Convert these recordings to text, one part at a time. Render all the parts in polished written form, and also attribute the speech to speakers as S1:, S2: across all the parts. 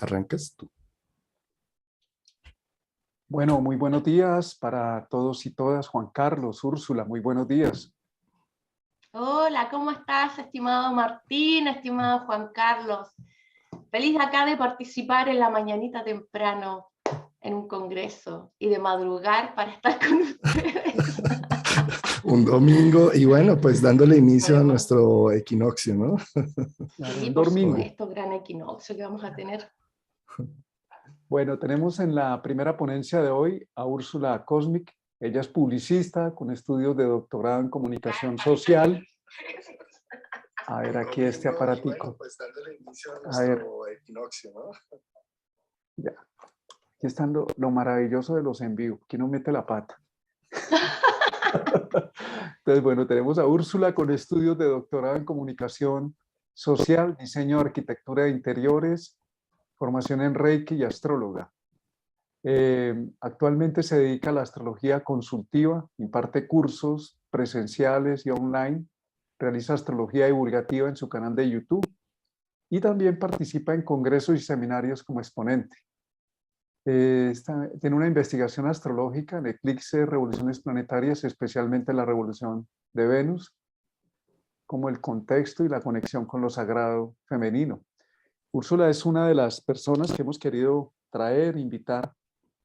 S1: Arrancas tú.
S2: Bueno, muy buenos días para todos y todas. Juan Carlos, Úrsula, muy buenos días.
S3: Hola, ¿cómo estás, estimado Martín, estimado Juan Carlos? Feliz acá de participar en la mañanita temprano en un congreso y de madrugar para estar con ustedes.
S1: Un domingo y bueno, pues dándole inicio a nuestro equinoccio, ¿no?
S2: Claro,
S3: Sí,
S2: un
S3: por
S2: domingo.
S3: supuesto, gran equinoccio que vamos a tener.
S2: Bueno, tenemos en la primera ponencia de hoy a Úrsula Cosmic. Ella es publicista con estudios de doctorado en comunicación social. A ver, aquí este aparatico.
S1: Bueno, pues dándole inicio a
S2: A ver.
S1: nuestro equinoccio, ¿no?
S2: Ya. Aquí están lo maravilloso de los en vivo. ¿Quién no mete la pata? Entonces, bueno, tenemos a Úrsula con estudios de doctorado en comunicación social, diseño, arquitectura de interiores, formación en Reiki y astróloga. Actualmente se dedica a la astrología consultiva, imparte cursos presenciales y online, realiza astrología divulgativa en su canal de YouTube y también participa en congresos y seminarios como exponente. Tiene una investigación astrológica en eclipses, revoluciones planetarias, especialmente la revolución de Venus, como el contexto y la conexión con lo sagrado femenino. Úrsula es una de las personas que hemos querido traer, invitar,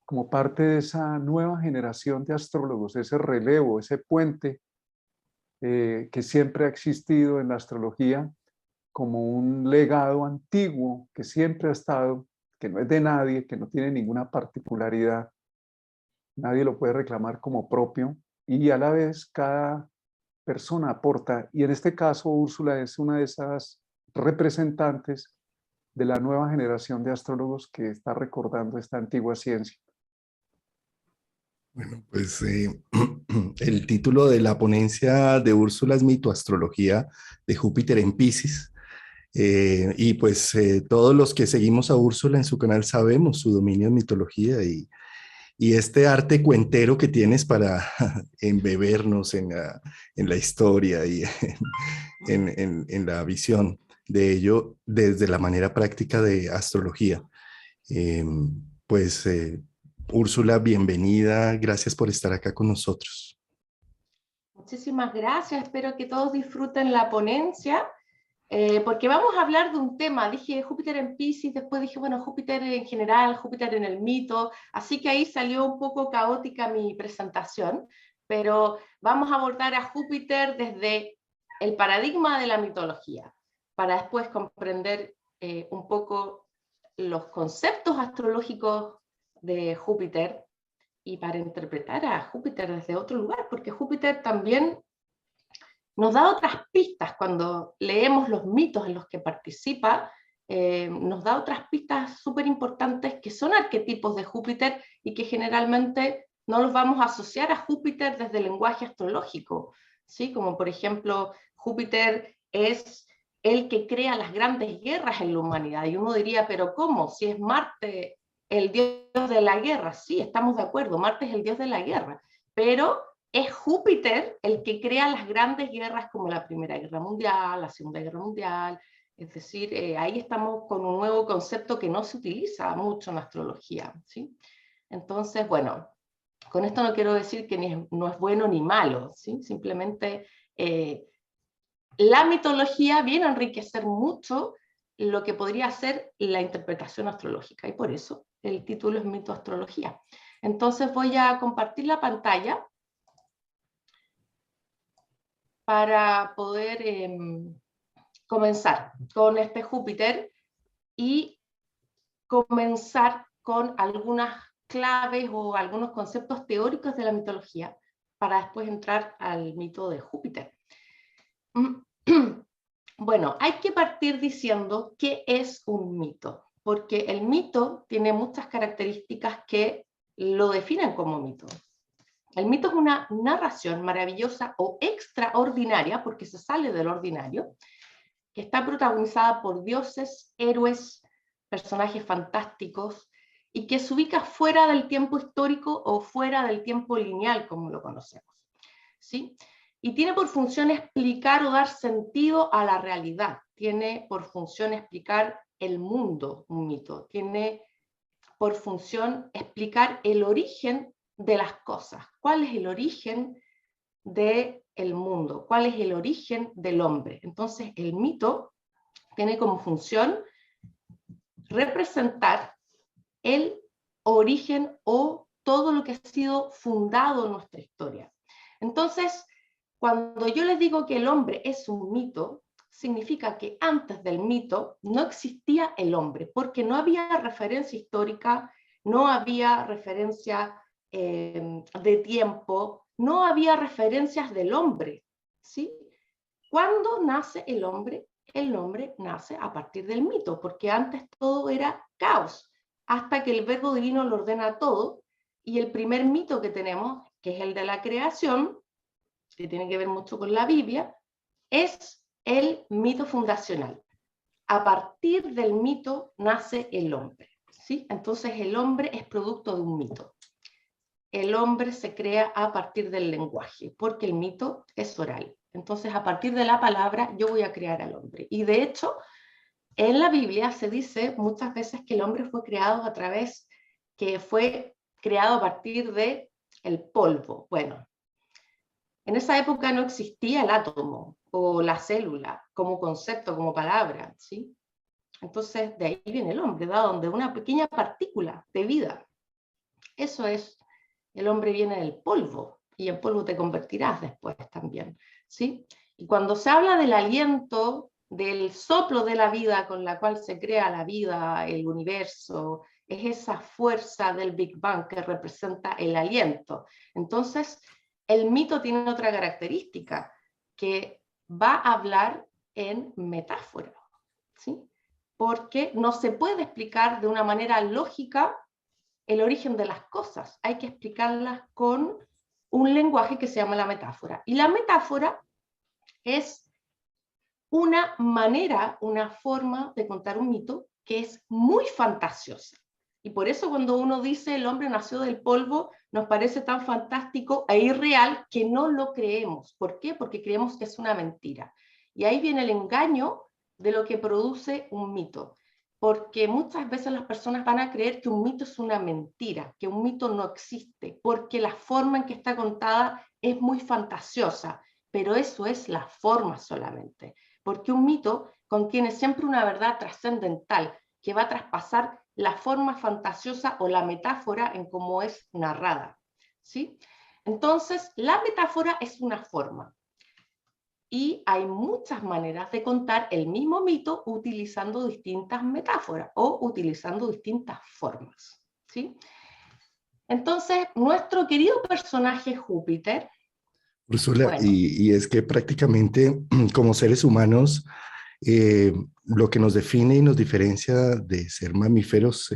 S2: como parte de esa nueva generación de astrólogos, ese relevo, ese puente que siempre ha existido en la astrología como un legado antiguo que siempre ha estado, que no es de nadie, que no tiene ninguna particularidad, nadie lo puede reclamar como propio y a la vez cada persona aporta, y en este caso Úrsula es una de esas representantes de la nueva generación de astrólogos que está recordando esta antigua ciencia.
S1: Bueno, pues el título de la ponencia de Úrsula es Mitoastrología de Júpiter en Piscis. Y pues todos los que seguimos a Úrsula en su canal sabemos su dominio en mitología y este arte cuentero que tienes para embebernos en la historia y en la visión de ello desde la manera práctica de astrología. Eh, pues Úrsula, bienvenida, gracias por estar acá con nosotros.
S3: Muchísimas gracias, espero que todos disfruten la ponencia. Porque vamos a hablar de un tema, dije Júpiter en Piscis, después dije, bueno, Júpiter en general, Júpiter en el mito, así que ahí salió un poco caótica mi presentación, pero vamos a abordar a Júpiter desde el paradigma de la mitología, para después comprender un poco los conceptos astrológicos de Júpiter y para interpretar a Júpiter desde otro lugar, porque Júpiter también nos da otras pistas cuando leemos los mitos en los que participa, nos da otras pistas súper importantes que son arquetipos de Júpiter y que generalmente no los vamos a asociar a Júpiter desde el lenguaje astrológico, ¿sí? Como por ejemplo, Júpiter es el que crea las grandes guerras en la humanidad, y uno diría, pero ¿cómo? Si es Marte el dios de la guerra, sí, estamos de acuerdo, Marte es el dios de la guerra, pero es Júpiter el que crea las grandes guerras como la Primera Guerra Mundial, la Segunda Guerra Mundial, es decir, ahí estamos con un nuevo concepto que no se utiliza mucho en astrología, ¿sí? Entonces, bueno, con esto no quiero decir que no es bueno ni malo, ¿sí? Simplemente la mitología viene a enriquecer mucho lo que podría ser la interpretación astrológica, y por eso el título es Mitoastrología. Entonces voy a compartir la pantalla para poder comenzar con este Júpiter y comenzar con algunas claves o algunos conceptos teóricos de la mitología para después entrar al mito de Júpiter. Bueno, hay que partir diciendo qué es un mito, porque el mito tiene muchas características que lo definen como mito. El mito es una narración maravillosa o extraordinaria, porque se sale del ordinario, que está protagonizada por dioses, héroes, personajes fantásticos, y que se ubica fuera del tiempo histórico o fuera del tiempo lineal, como lo conocemos, ¿sí? Y tiene por función explicar o dar sentido a la realidad, tiene por función explicar el mundo un mito, tiene por función explicar el origen de las cosas. ¿Cuál es el origen del mundo? ¿Cuál es el origen del hombre? Entonces, el mito tiene como función representar el origen o todo lo que ha sido fundado en nuestra historia. Entonces, cuando yo les digo que el hombre es un mito, significa que antes del mito no existía el hombre, porque no había referencia histórica, no había referencia de tiempo, no había referencias del hombre, ¿sí? ¿Cuándo nace el hombre? El hombre nace a partir del mito, porque antes todo era caos, hasta que el verbo divino lo ordena todo, y el primer mito que tenemos, que es el de la creación, que tiene que ver mucho con la Biblia, es el mito fundacional. A partir del mito nace el hombre, ¿sí? Entonces el hombre es producto de un mito. El hombre se crea a partir del lenguaje, porque el mito es oral. Entonces, a partir de la palabra, yo voy a crear al hombre. Y de hecho, en la Biblia se dice muchas veces que el hombre fue creado a partir de el polvo. Bueno, en esa época no existía el átomo o la célula como concepto, como palabra, ¿sí? Entonces, de ahí viene el hombre, dado de una pequeña partícula de vida. Eso es, el hombre viene del polvo, y en polvo te convertirás después también, ¿sí? Y cuando se habla del aliento, del soplo de la vida con la cual se crea la vida, el universo, es esa fuerza del Big Bang que representa el aliento. Entonces, el mito tiene otra característica, que va a hablar en metáfora, ¿sí? Porque no se puede explicar de una manera lógica el origen de las cosas, hay que explicarlas con un lenguaje que se llama la metáfora. Y la metáfora es una manera, una forma de contar un mito que es muy fantasiosa. Y por eso cuando uno dice el hombre nació del polvo, nos parece tan fantástico e irreal que no lo creemos. ¿Por qué? Porque creemos que es una mentira. Y ahí viene el engaño de lo que produce un mito. Porque muchas veces las personas van a creer que un mito es una mentira, que un mito no existe, porque la forma en que está contada es muy fantasiosa, pero eso es la forma solamente, porque un mito contiene siempre una verdad trascendental que va a traspasar la forma fantasiosa o la metáfora en cómo es narrada, ¿sí? Entonces, la metáfora es una forma. Y hay muchas maneras de contar el mismo mito utilizando distintas metáforas o utilizando distintas formas, ¿sí? Entonces, nuestro querido personaje Júpiter,
S1: Úrsula,
S3: bueno,
S1: y es que prácticamente como seres humanos, lo que nos define y nos diferencia de ser mamíferos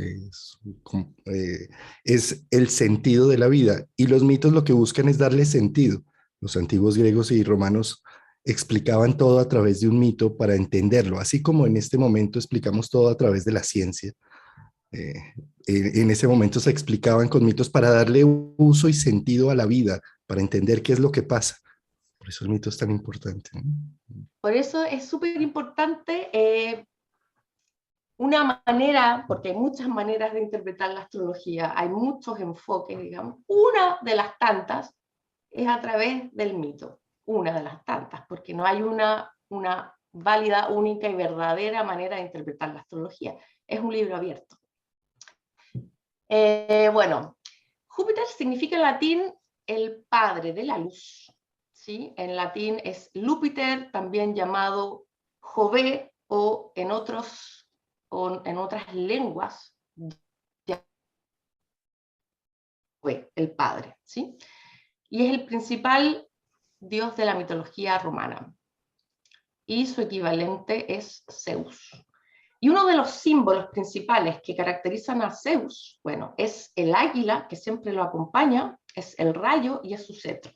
S1: es el sentido de la vida. Y los mitos lo que buscan es darle sentido. Los antiguos griegos y romanos explicaban todo a través de un mito para entenderlo, así como en este momento explicamos todo a través de la ciencia. Eh, en ese momento se explicaban con mitos para darle uso y sentido a la vida, para entender qué es lo que pasa. Por eso el mito es tan importante, ¿no?
S3: por eso es súper importante una manera, porque hay muchas maneras de interpretar la astrología, hay muchos enfoques, digamos. Una de las tantas es a través del mito, una de las tantas, porque no hay una válida, única y verdadera manera de interpretar la astrología. Es un libro abierto. Bueno, Júpiter significa en latín el padre de la luz, ¿sí? En latín es Lúpiter, también llamado Jove, o en otras lenguas, el padre, ¿sí? Y es el principal dios de la mitología romana. Y su equivalente es Zeus. Y uno de los símbolos principales que caracterizan a Zeus, bueno, es el águila, que siempre lo acompaña, es el rayo y es su cetro.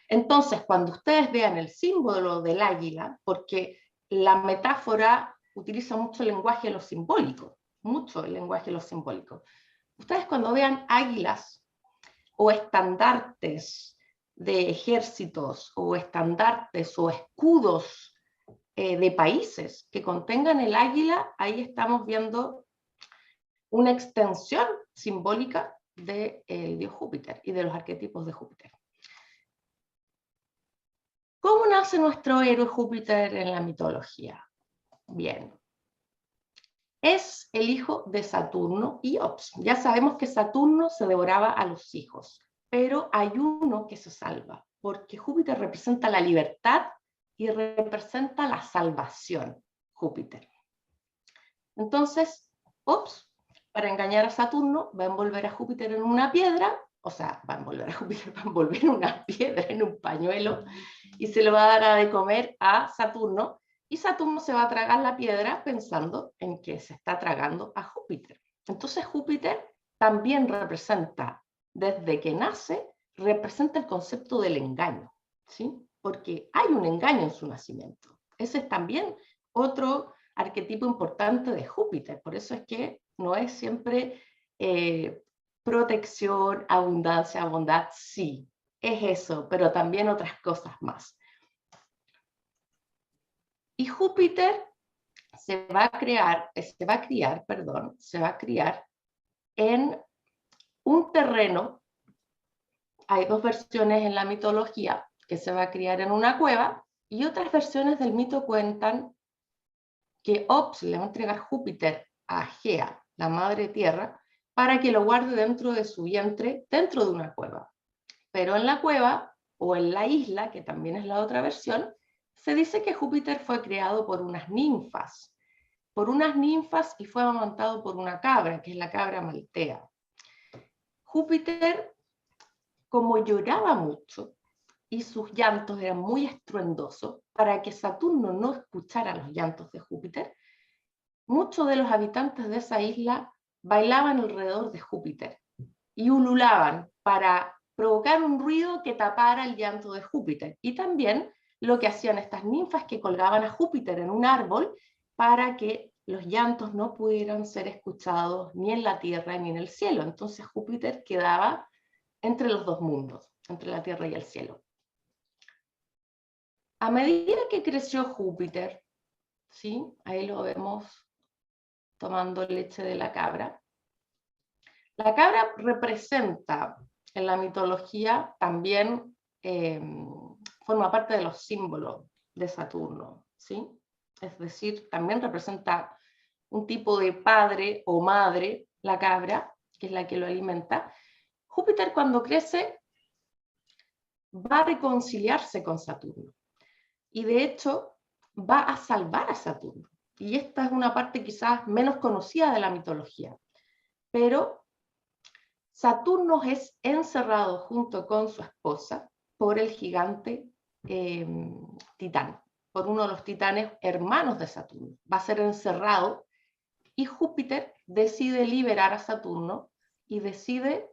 S3: Entonces, cuando ustedes vean el símbolo del águila, porque la metáfora utiliza mucho el lenguaje de lo simbólico, mucho el lenguaje de lo simbólico. Ustedes cuando vean águilas o estandartes de ejércitos o estandartes o escudos de países que contengan el águila, ahí estamos viendo una extensión simbólica del dios Júpiter y de los arquetipos de Júpiter. ¿Cómo nace nuestro héroe Júpiter en la mitología? Bien, es el hijo de Saturno y Ops. Ya sabemos que Saturno se devoraba a los hijos, pero hay uno que se salva, porque Júpiter representa la libertad y representa la salvación, Júpiter. Entonces, Ops, para engañar a Saturno, va a envolver a Júpiter en una piedra, o sea, va a envolver a Júpiter, va a envolver una piedra en un pañuelo, y se lo va a dar de comer a Saturno, y Saturno se va a tragar la piedra pensando en que se está tragando a Júpiter. Entonces Júpiter también representa, desde que nace, representa el concepto del engaño, ¿sí? Porque hay un engaño en su nacimiento. Ese es también otro arquetipo importante de Júpiter, por eso es que no es siempre protección, abundancia, bondad, sí, es eso, pero también otras cosas más. Y Júpiter se va a criar en un terreno. Hay dos versiones en la mitología, que se va a criar en una cueva, y otras versiones del mito cuentan que Ops le va a entregar Júpiter a Gea, la madre tierra, para que lo guarde dentro de su vientre, dentro de una cueva. Pero en la cueva, o en la isla, que también es la otra versión, se dice que Júpiter fue creado por unas ninfas y fue amamantado por una cabra, que es la cabra maltea. Júpiter, como lloraba mucho y sus llantos eran muy estruendosos, para que Saturno no escuchara los llantos de Júpiter, muchos de los habitantes de esa isla bailaban alrededor de Júpiter y ululaban para provocar un ruido que tapara el llanto de Júpiter. Y también lo que hacían estas ninfas, que colgaban a Júpiter en un árbol para que los llantos no pudieran ser escuchados ni en la tierra ni en el cielo. Entonces Júpiter quedaba entre los dos mundos, entre la tierra y el cielo. A medida que creció Júpiter, ¿sí? Ahí lo vemos tomando leche de la cabra. La cabra representa en la mitología también, forma parte de los símbolos de Saturno, ¿sí? Es decir, también representa un tipo de padre o madre, la cabra, que es la que lo alimenta. Júpiter, cuando crece, va a reconciliarse con Saturno y de hecho va a salvar a Saturno. Y esta es una parte quizás menos conocida de la mitología, pero Saturno es encerrado junto con su esposa por el gigante Titán, por uno de los titanes hermanos de Saturno. Va a ser encerrado y Júpiter decide liberar a Saturno y decide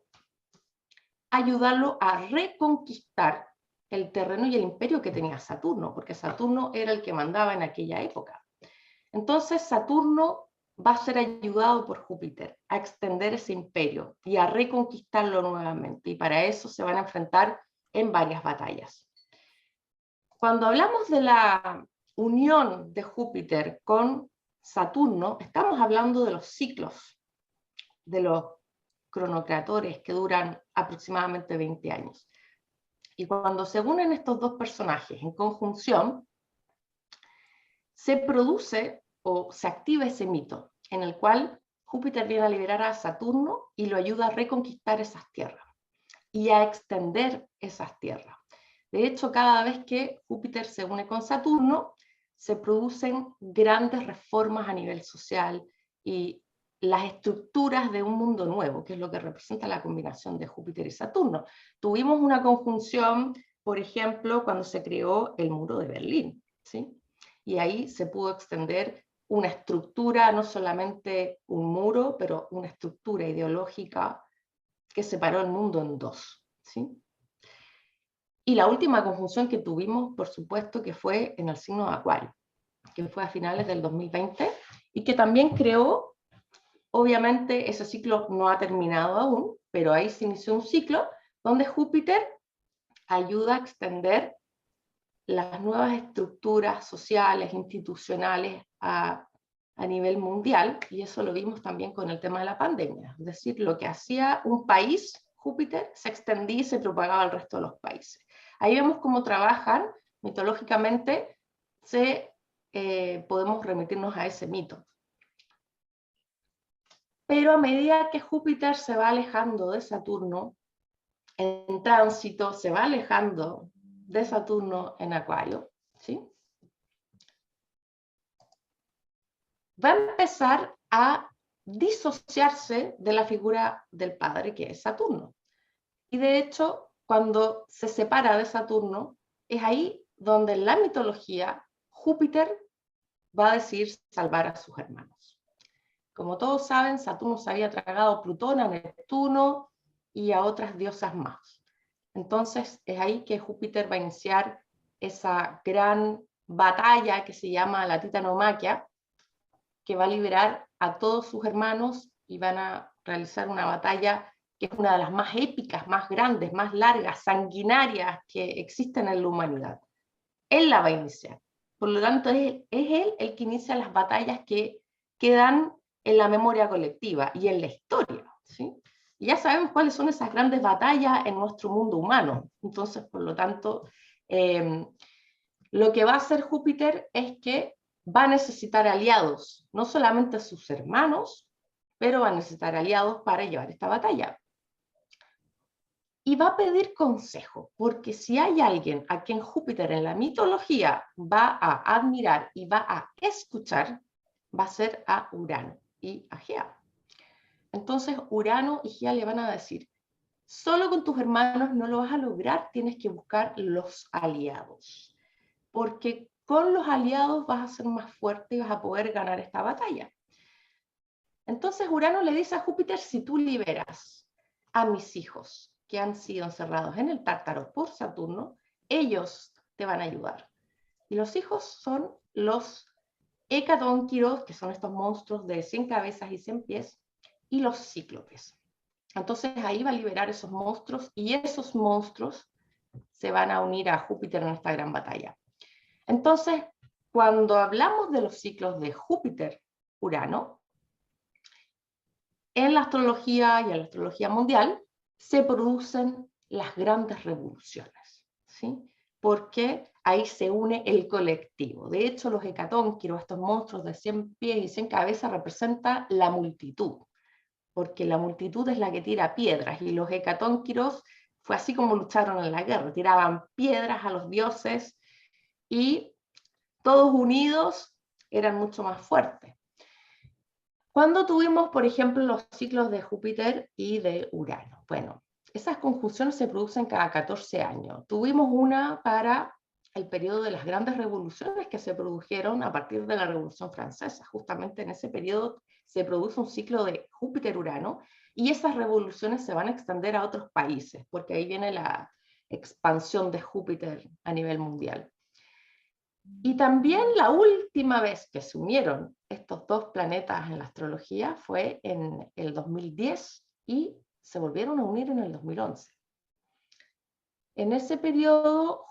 S3: ayudarlo a reconquistar el terreno y el imperio que tenía Saturno, porque Saturno era el que mandaba en aquella época. Entonces Saturno va a ser ayudado por Júpiter a extender ese imperio y a reconquistarlo nuevamente, y para eso se van a enfrentar en varias batallas. Cuando hablamos de la unión de Júpiter con Saturno, estamos hablando de los ciclos, de los cronocratores que duran aproximadamente 20 años. Y cuando se unen estos dos personajes en conjunción, se produce o se activa ese mito en el cual Júpiter viene a liberar a Saturno y lo ayuda a reconquistar esas tierras y a extender esas tierras. De hecho, cada vez que Júpiter se une con Saturno, se producen grandes reformas a nivel social y las estructuras de un mundo nuevo, que es lo que representa la combinación de Júpiter y Saturno. Tuvimos una conjunción, por ejemplo, cuando se creó el muro de Berlín, ¿sí? Y ahí se pudo extender una estructura, no solamente un muro, pero una estructura ideológica que separó el mundo en dos, ¿sí? Y la última conjunción que tuvimos, por supuesto, que fue en el signo de Acuario, que fue a finales del 2020, y que también creó, obviamente ese ciclo no ha terminado aún, pero ahí se inició un ciclo donde Júpiter ayuda a extender las nuevas estructuras sociales, institucionales a nivel mundial, y eso lo vimos también con el tema de la pandemia. Es decir, lo que hacía un país, Júpiter, se extendía y se propagaba al resto de los países. Ahí vemos cómo trabajan mitológicamente, podemos remitirnos a ese mito. Pero a medida que Júpiter se va alejando de Saturno, en tránsito, se va alejando de Saturno en Acuario, ¿sí? Va a empezar a disociarse de la figura del padre, que es Saturno. Y de hecho, cuando se separa de Saturno, es ahí donde en la mitología Júpiter va a decidir salvar a sus hermanos. Como todos saben, Saturno se había tragado a Plutón, a Neptuno y a otras diosas más. Entonces es ahí que Júpiter va a iniciar esa gran batalla que se llama la Titanomaquia, que va a liberar a todos sus hermanos y van a realizar una batalla que es una de las más épicas, más grandes, más largas, sanguinarias que existen en la humanidad. Él la va a iniciar. Por lo tanto, es él el que inicia las batallas que quedan en la memoria colectiva y en la historia, ¿sí? Y ya sabemos cuáles son esas grandes batallas en nuestro mundo humano. Entonces, por lo tanto, lo que va a hacer Júpiter es que va a necesitar aliados, no solamente sus hermanos, pero va a necesitar aliados para llevar esta batalla. Y va a pedir consejo, porque si hay alguien a quien Júpiter en la mitología va a admirar y va a escuchar, va a ser a Urano y a Gea. Entonces Urano y Gea le van a decir, solo con tus hermanos no lo vas a lograr, tienes que buscar los aliados, porque con los aliados vas a ser más fuerte y vas a poder ganar esta batalla. Entonces Urano le dice a Júpiter, si tú liberas a mis hijos que han sido encerrados en el Tártaro por Saturno, ellos te van a ayudar. Y los hijos son los hecatónquiros, que son estos monstruos de 100 cabezas y 100 pies, y los cíclopes. Entonces ahí va a liberar esos monstruos, y esos monstruos se van a unir a Júpiter en esta gran batalla. Entonces, cuando hablamos de los ciclos de Júpiter-Urano, en la astrología y en la astrología mundial, se producen las grandes revoluciones, ¿sí? Porque ahí se une el colectivo. De hecho, los hecatónquiros, estos monstruos de 100 pies y 100 cabezas, representan la multitud, porque la multitud es la que tira piedras, y los hecatónquiros fue así como lucharon en la guerra, tiraban piedras a los dioses, y todos unidos eran mucho más fuertes. ¿Cuándo tuvimos, por ejemplo, los ciclos de Júpiter y de Urano? Bueno, esas conjunciones se producen cada 14 años. Tuvimos una para el periodo de las grandes revoluciones que se produjeron a partir de la Revolución Francesa. Justamente en ese periodo se produce un ciclo de Júpiter-Urano, y esas revoluciones se van a extender a otros países, porque ahí viene la expansión de Júpiter a nivel mundial. Y también la última vez que se unieron estos dos planetas en la astrología fue en el 2010, y se volvieron a unir en el 2011. En ese periodo,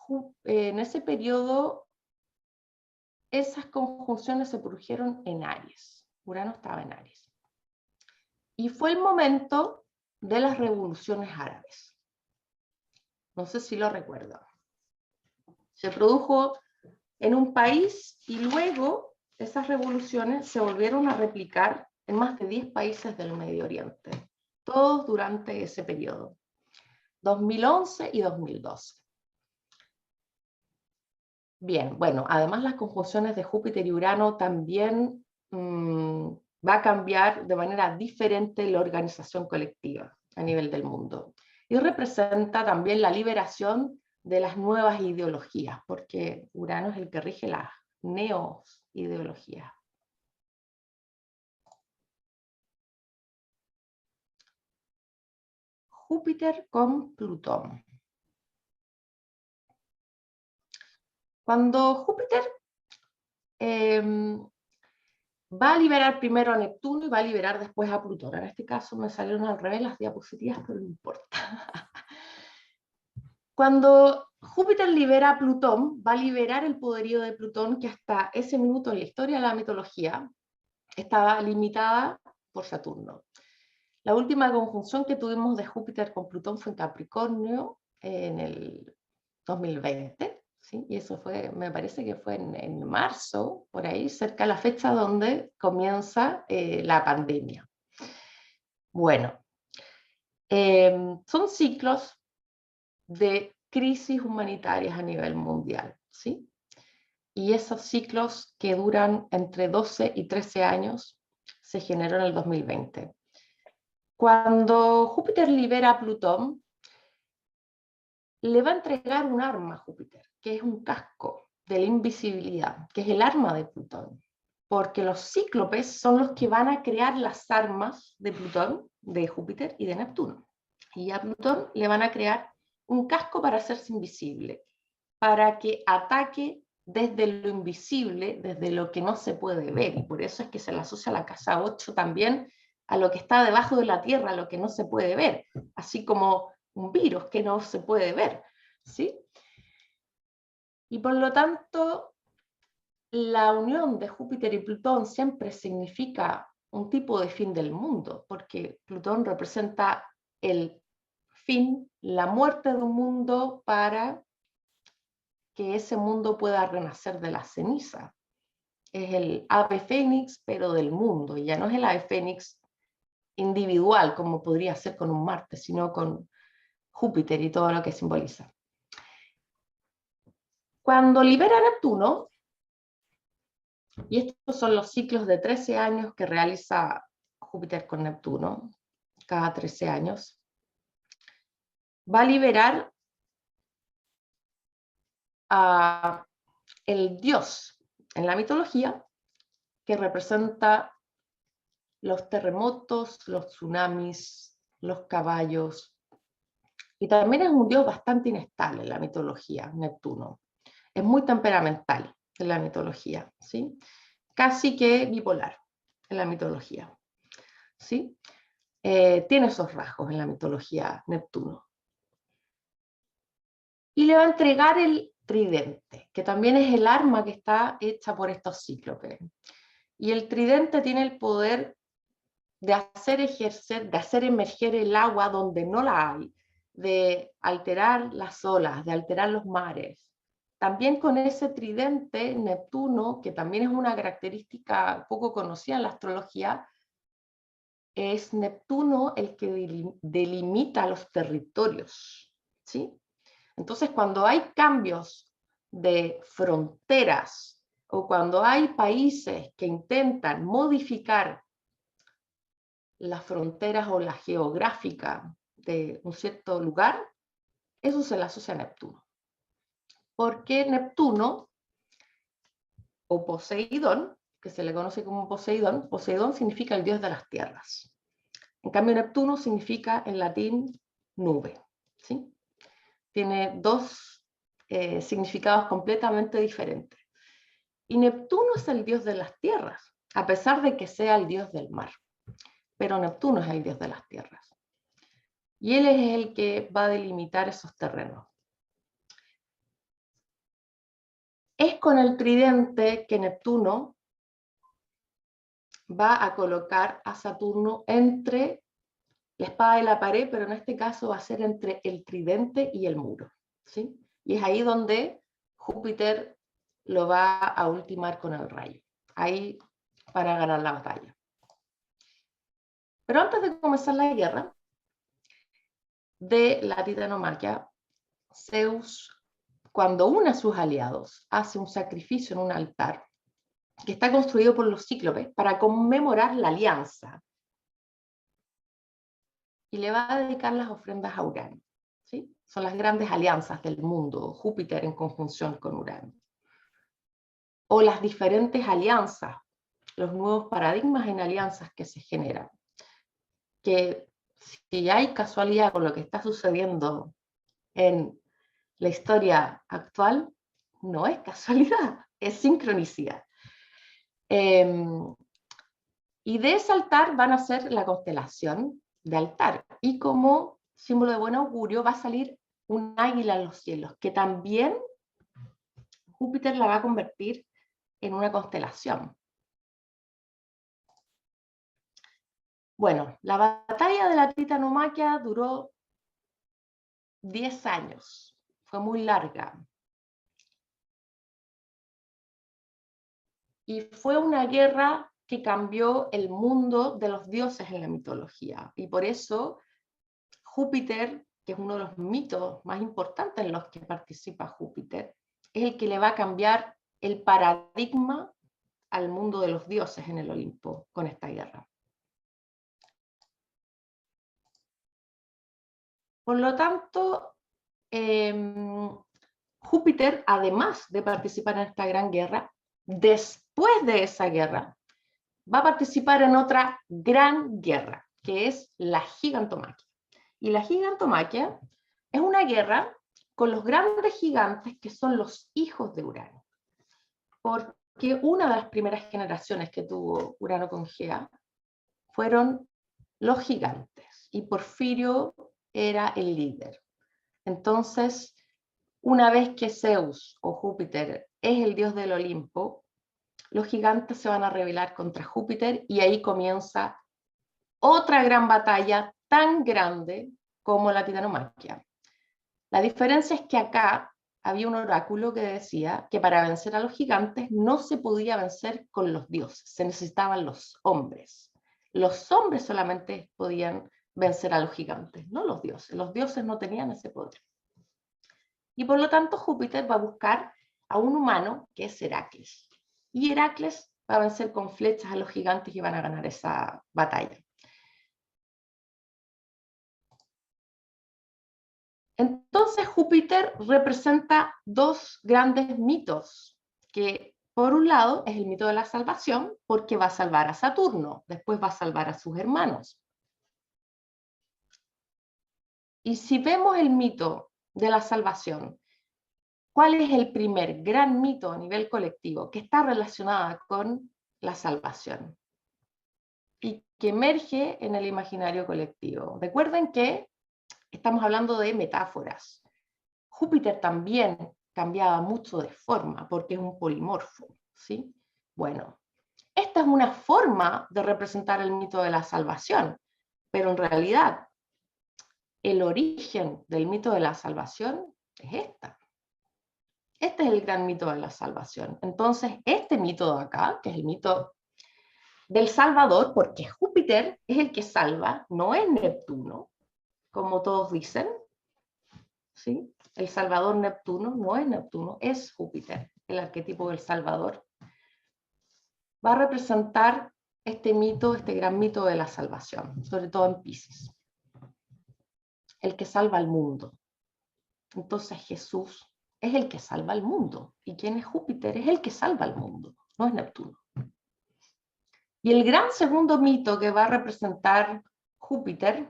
S3: esas conjunciones se produjeron en Aries. Urano estaba en Aries. Y fue el momento de las revoluciones árabes. No sé si lo recuerdan. Se produjo en un país, y luego esas revoluciones se volvieron a replicar en más de 10 países del Medio Oriente, todos durante ese periodo, 2011 y 2012. Bien, bueno, además las conjunciones de Júpiter y Urano también va a cambiar de manera diferente la organización colectiva a nivel del mundo, y representa también la liberación de las nuevas ideologías, porque Urano es el que rige las neo-ideologías. Júpiter con Plutón. Cuando Júpiter va a liberar primero a Neptuno y va a liberar después a Plutón. En este caso me salieron al revés las diapositivas, pero no importa. Cuando Júpiter libera a Plutón, va a liberar el poderío de Plutón, que hasta ese minuto en la historia de la mitología estaba limitada por Saturno. La última conjunción que tuvimos de Júpiter con Plutón fue en Capricornio en el 2020, ¿sí? Y eso fue, me parece que fue en marzo, por ahí, cerca de la fecha donde comienza la pandemia. Bueno, son ciclos de crisis humanitarias a nivel mundial, ¿sí? Y esos ciclos que duran entre 12 y 13 años se generó en el 2020. Cuando Júpiter libera a Plutón, le va a entregar un arma a Júpiter, que es un casco de la invisibilidad, que es el arma de Plutón. Porque los cíclopes son los que van a crear las armas de Plutón, de Júpiter y de Neptuno. Y a Plutón le van a crear un casco para hacerse invisible, para que ataque desde lo invisible, desde lo que no se puede ver. Y por eso es que se le asocia a la casa 8 también a lo que está debajo de la tierra, a lo que no se puede ver, así como un virus que no se puede ver, ¿sí? Y por lo tanto, la unión de Júpiter y Plutón siempre significa un tipo de fin del mundo, porque Plutón representa el fin, la muerte de un mundo para que ese mundo pueda renacer de la ceniza. Es el ave fénix, pero del mundo, y ya no es el ave fénix individual, como podría ser con un Marte, sino con Júpiter y todo lo que simboliza. Cuando libera Neptuno, y estos son los ciclos de 13 años que realiza Júpiter con Neptuno, cada 13 años, va a liberar a el dios en la mitología que representa los terremotos, los tsunamis, los caballos, y también es un dios bastante inestable en la mitología, Neptuno. Es muy temperamental en la mitología, ¿sí? Casi que bipolar en la mitología, ¿sí? Tiene esos rasgos en la mitología Neptuno. Y le va a entregar el tridente, que también es el arma que está hecha por estos cíclopes. Y el tridente tiene el poder de hacer emerger el agua donde no la hay, de alterar las olas, de alterar los mares. También con ese tridente, Neptuno, que también es una característica poco conocida en la astrología, es Neptuno el que delimita los territorios, ¿sí? Entonces, cuando hay cambios de fronteras o cuando hay países que intentan modificar las fronteras o la geográfica de un cierto lugar, eso se le asocia a Neptuno. Porque Neptuno, o Poseidón, que se le conoce como Poseidón, Poseidón significa el dios de las tierras. En cambio, Neptuno significa en latín nube, ¿sí? Tiene dos significados completamente diferentes. Y Neptuno es el dios de las tierras, a pesar de que sea el dios del mar. Pero Neptuno es el dios de las tierras. Y él es el que va a delimitar esos terrenos. Es con el tridente que Neptuno va a colocar a Saturno entre la espada y la pared, pero en este caso va a ser entre el tridente y el muro, ¿sí? Y es ahí donde Júpiter lo va a ultimar con el rayo, ahí para ganar la batalla. Pero antes de comenzar la guerra de la titanomaquia, Zeus, cuando une a sus aliados, hace un sacrificio en un altar que está construido por los cíclopes para conmemorar la alianza. Y le va a dedicar las ofrendas a Urano, ¿sí? Son las grandes alianzas del mundo, Júpiter en conjunción con Urano. O las diferentes alianzas, los nuevos paradigmas en alianzas que se generan. Que si hay casualidad con lo que está sucediendo en la historia actual, no es casualidad, es sincronicidad. Y de ese altar van a ser la constelación de altar. Y como símbolo de buen augurio va a salir un águila en los cielos, que también Júpiter la va a convertir en una constelación. Bueno, la batalla de la Titanomaquia duró 10 años, fue muy larga. Y fue una guerra que cambió el mundo de los dioses en la mitología. Y por eso Júpiter, que es uno de los mitos más importantes en los que participa Júpiter, es el que le va a cambiar el paradigma al mundo de los dioses en el Olimpo con esta guerra. Por lo tanto, Júpiter, además de participar en esta gran guerra, después de esa guerra, va a participar en otra gran guerra, que es la gigantomaquia. Y la gigantomaquia es una guerra con los grandes gigantes que son los hijos de Urano. Porque una de las primeras generaciones que tuvo Urano con Gea fueron los gigantes, y Porfirio era el líder. Entonces, una vez que Zeus o Júpiter es el dios del Olimpo, los gigantes se van a rebelar contra Júpiter y ahí comienza otra gran batalla tan grande como la Titanomaquia. La diferencia es que acá había un oráculo que decía que para vencer a los gigantes no se podía vencer con los dioses, se necesitaban los hombres. Los hombres solamente podían vencer a los gigantes, no los dioses. Los dioses no tenían ese poder. Y por lo tanto Júpiter va a buscar a un humano que es Heracles. Y Heracles va a vencer con flechas a los gigantes y van a ganar esa batalla. Entonces Júpiter representa dos grandes mitos, que por un lado es el mito de la salvación, porque va a salvar a Saturno, después va a salvar a sus hermanos. Y si vemos el mito de la salvación, ¿cuál es el primer gran mito a nivel colectivo que está relacionado con la salvación y que emerge en el imaginario colectivo? Recuerden que estamos hablando de metáforas. Júpiter también cambiaba mucho de forma porque es un polimorfo, ¿sí? Bueno, esta es una forma de representar el mito de la salvación, pero en realidad el origen del mito de la salvación es esta. Este es el gran mito de la salvación. Entonces, este mito de acá, que es el mito del Salvador, porque Júpiter es el que salva, no es Neptuno, como todos dicen, ¿sí? El Salvador Neptuno no es Neptuno, es Júpiter, el arquetipo del Salvador. Va a representar este mito, este gran mito de la salvación, sobre todo en Piscis. El que salva al mundo. Entonces Jesús es el que salva al mundo. ¿Y quién es Júpiter? Es el que salva al mundo, no es Neptuno. Y el gran segundo mito que va a representar Júpiter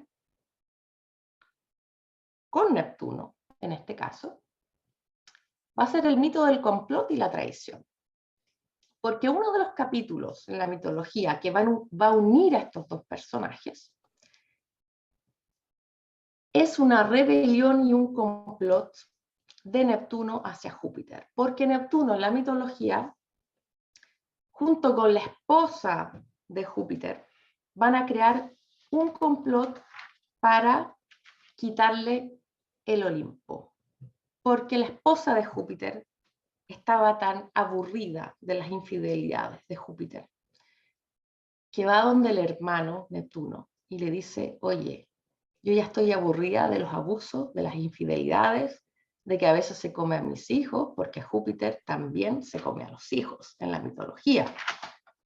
S3: con Neptuno, en este caso, va a ser el mito del complot y la traición. Porque uno de los capítulos en la mitología que va a unir a estos dos personajes es una rebelión y un complot de Neptuno hacia Júpiter. Porque Neptuno en la mitología, junto con la esposa de Júpiter, van a crear un complot para quitarle el Olimpo. Porque la esposa de Júpiter estaba tan aburrida de las infidelidades de Júpiter, que va donde el hermano Neptuno y le dice, oye, yo ya estoy aburrida de los abusos, de las infidelidades, de que a veces se come a mis hijos, porque Júpiter también se come a los hijos en la mitología.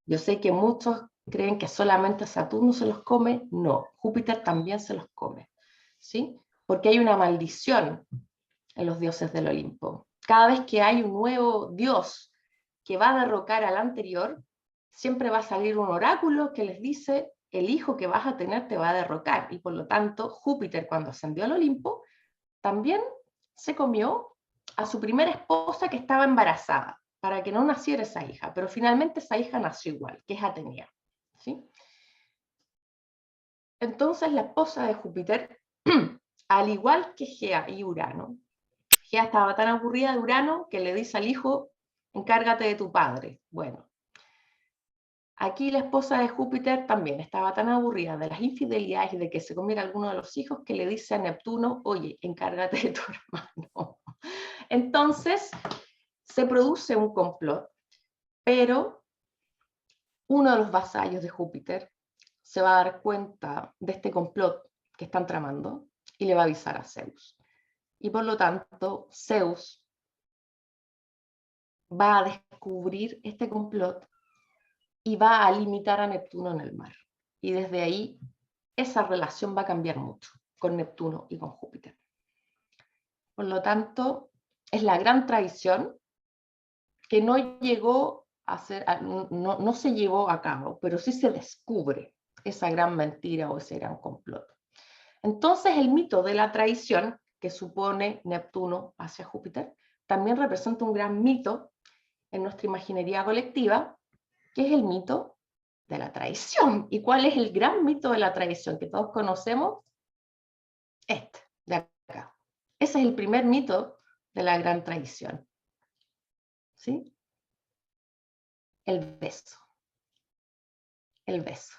S3: Yo sé que muchos creen que solamente Saturno se los come, no, Júpiter también se los come, ¿sí? Porque hay una maldición en los dioses del Olimpo. Cada vez que hay un nuevo dios que va a derrocar al anterior, siempre va a salir un oráculo que les dice, el hijo que vas a tener te va a derrocar. Y por lo tanto, Júpiter, cuando ascendió al Olimpo, también se comió a su primera esposa que estaba embarazada, para que no naciera esa hija, pero finalmente esa hija nació igual, que es Atenea, ¿sí? Entonces la esposa de Júpiter al igual que Gea y Urano, Gea estaba tan aburrida de Urano que le dice al hijo, encárgate de tu padre. Bueno, aquí la esposa de Júpiter también estaba tan aburrida de las infidelidades y de que se comiera alguno de los hijos que le dice a Neptuno, oye, encárgate de tu hermano. Entonces, se produce un complot, pero uno de los vasallos de Júpiter se va a dar cuenta de este complot que están tramando y le va a avisar a Zeus. Y por lo tanto, Zeus va a descubrir este complot y va a limitar a Neptuno en el mar. Y desde ahí, esa relación va a cambiar mucho con Neptuno y con Júpiter. Por lo tanto, es la gran traición que no llegó a ser, no se llevó a cabo, pero sí se descubre esa gran mentira o ese gran complot. Entonces, el mito de la traición que supone Neptuno hacia Júpiter también representa un gran mito en nuestra imaginería colectiva, que es el mito de la traición. ¿Y cuál es el gran mito de la traición que todos conocemos? Este, de acá. Ese es el primer mito de la gran traición. ¿Sí? El beso. El beso.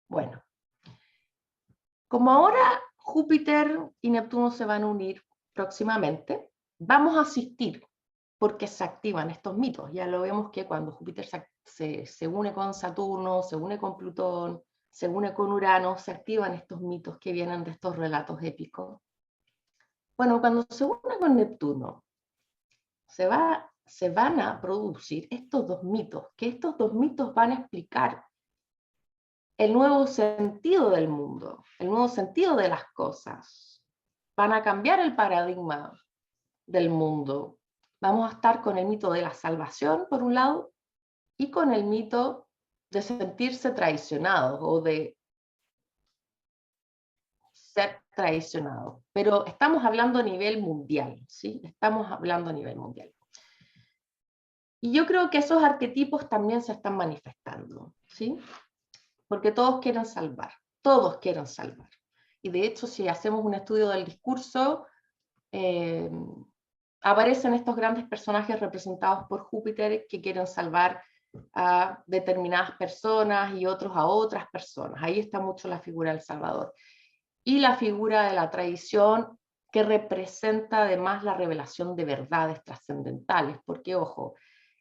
S3: Bueno, como ahora Júpiter y Neptuno se van a unir próximamente, vamos a asistir porque se activan estos mitos. Ya lo vemos que cuando Júpiter se une con Saturno, se une con Plutón, se une con Urano, se activan estos mitos que vienen de estos relatos épicos. Bueno, cuando se une con Neptuno, se van a producir estos dos mitos, que estos dos mitos van a explicar el nuevo sentido del mundo, el nuevo sentido de las cosas. Van a cambiar el paradigma del mundo. Vamos a estar con el mito de la salvación, por un lado, y con el mito de sentirse traicionados o de ser traicionados. Pero estamos hablando a nivel mundial, ¿sí? Estamos hablando a nivel mundial. Y yo creo que esos arquetipos también se están manifestando, ¿sí? Porque todos quieren salvar, todos quieren salvar. Y de hecho, si hacemos un estudio del discurso, aparecen estos grandes personajes representados por Júpiter que quieren salvar a determinadas personas y otros a otras personas. Ahí está mucho la figura del Salvador. Y la figura de la traición, que representa además la revelación de verdades trascendentales, porque ojo,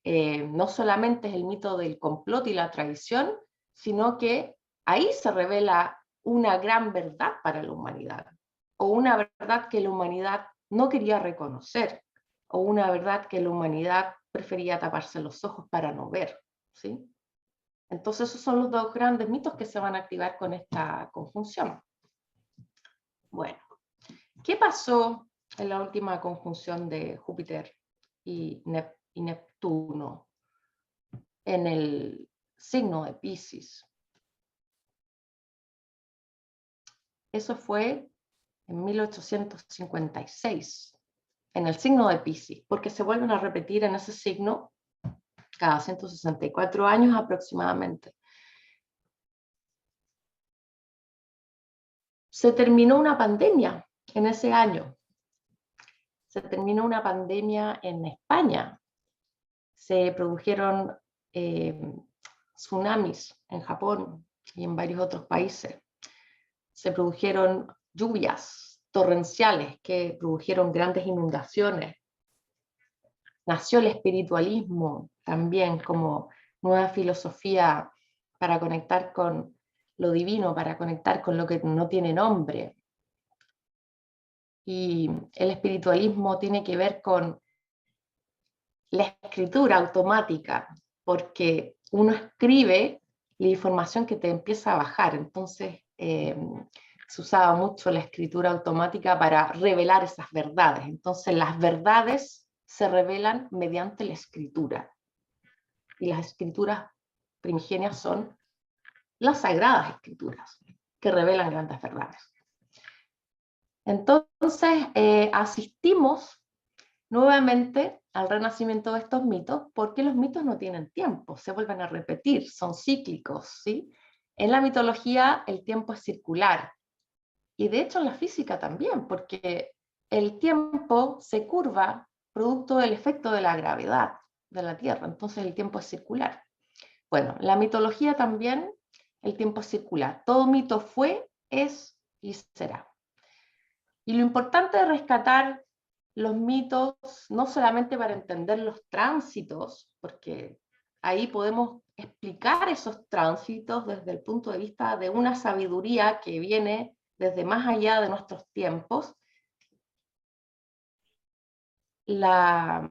S3: no solamente es el mito del complot y la traición, sino que ahí se revela una gran verdad para la humanidad, o una verdad que la humanidad no quería reconocer, o una verdad que la humanidad prefería taparse los ojos para no ver, ¿sí? Entonces esos son los dos grandes mitos que se van a activar con esta conjunción. Bueno, ¿qué pasó en la última conjunción de Júpiter y Neptuno en el signo de Piscis? Eso fue en 1856, en el signo de Piscis, porque se vuelven a repetir en ese signo cada 164 años aproximadamente. Se terminó una pandemia en ese año. Se terminó una pandemia en España. Se produjeron tsunamis en Japón y en varios otros países. Se produjeron lluvias torrenciales que produjeron grandes inundaciones. Nació el espiritualismo también como nueva filosofía para conectar con lo divino, para conectar con lo que no tiene nombre. Y el espiritualismo tiene que ver con la escritura automática, porque uno escribe la información que te empieza a bajar. Entonces se usaba mucho la escritura automática para revelar esas verdades. Entonces las verdades se revelan mediante la escritura. Y las escrituras primigenias son las sagradas escrituras, que revelan grandes verdades. Entonces asistimos nuevamente al renacimiento de estos mitos, porque los mitos no tienen tiempo, se vuelven a repetir, son cíclicos, ¿sí? En la mitología el tiempo es circular, y de hecho en la física también, porque el tiempo se curva producto del efecto de la gravedad de la Tierra, entonces el tiempo es circular. Bueno, la mitología también, el tiempo es circular. Todo mito fue, es y será. Y lo importante es rescatar los mitos, no solamente para entender los tránsitos, porque ahí podemos explicar esos tránsitos desde el punto de vista de una sabiduría que viene desde más allá de nuestros tiempos. La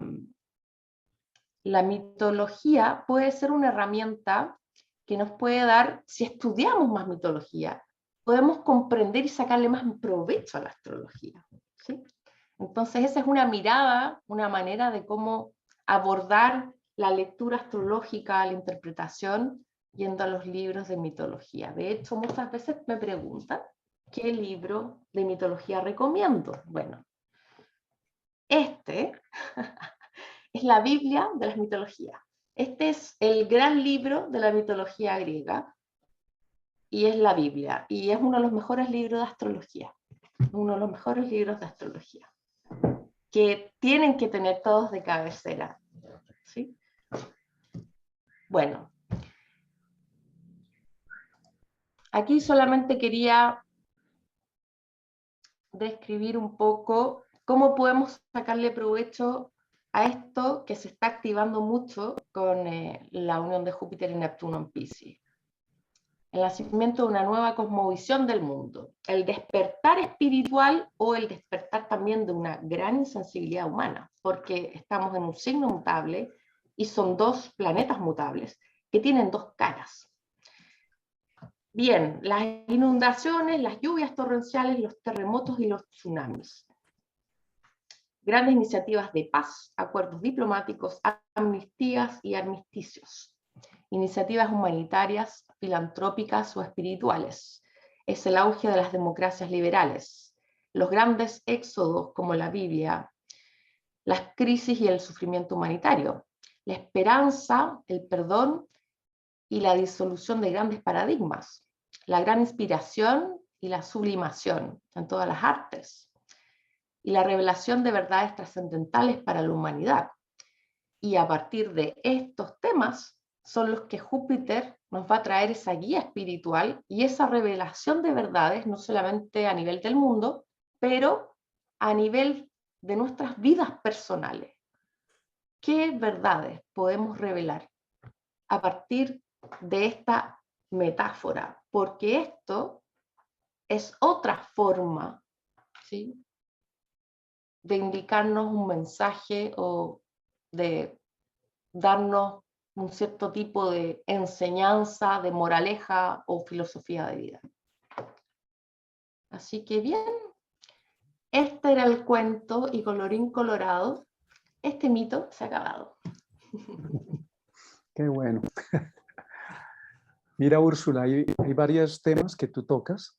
S3: mitología puede ser una herramienta que nos puede dar, si estudiamos más mitología, podemos comprender y sacarle más provecho a la astrología, ¿sí? Entonces esa es una mirada, una manera de cómo abordar la lectura astrológica, la interpretación, yendo a los libros de mitología. De hecho, muchas veces me preguntan, ¿qué libro de mitología recomiendo? Bueno, este es la Biblia de las mitologías. Este es el gran libro de la mitología griega y es la Biblia. Y es uno de los mejores libros de astrología. Uno de los mejores libros de astrología que tienen que tener todos de cabecera, ¿sí? Bueno, aquí solamente quería describir un poco cómo podemos sacarle provecho a esto que se está activando mucho con la unión de Júpiter y Neptuno en Piscis. El nacimiento de una nueva cosmovisión del mundo, el despertar espiritual o el despertar también de una gran insensibilidad humana, porque estamos en un signo mutable y son dos planetas mutables que tienen dos caras. Bien, las inundaciones, las lluvias torrenciales, los terremotos y los tsunamis. Grandes iniciativas de paz, acuerdos diplomáticos, amnistías y armisticios. Iniciativas humanitarias, filantrópicas o espirituales. Es el auge de las democracias liberales. Los grandes éxodos como la Biblia, las crisis y el sufrimiento humanitario. La esperanza, el perdón y la disolución de grandes paradigmas. La gran inspiración y la sublimación en todas las artes. Y la revelación de verdades trascendentales para la humanidad. Y a partir de estos temas son los que Júpiter nos va a traer esa guía espiritual y esa revelación de verdades, no solamente a nivel del mundo, pero a nivel de nuestras vidas personales. ¿Qué verdades podemos revelar a partir de esta metáfora? Porque esto es otra forma, ¿sí?, de indicarnos un mensaje o de darnos un cierto tipo de enseñanza, de moraleja o filosofía de vida. Así que bien, este era el cuento y colorín colorado, este mito se ha acabado.
S2: Qué bueno. Mira, Úrsula, hay varios temas que tú tocas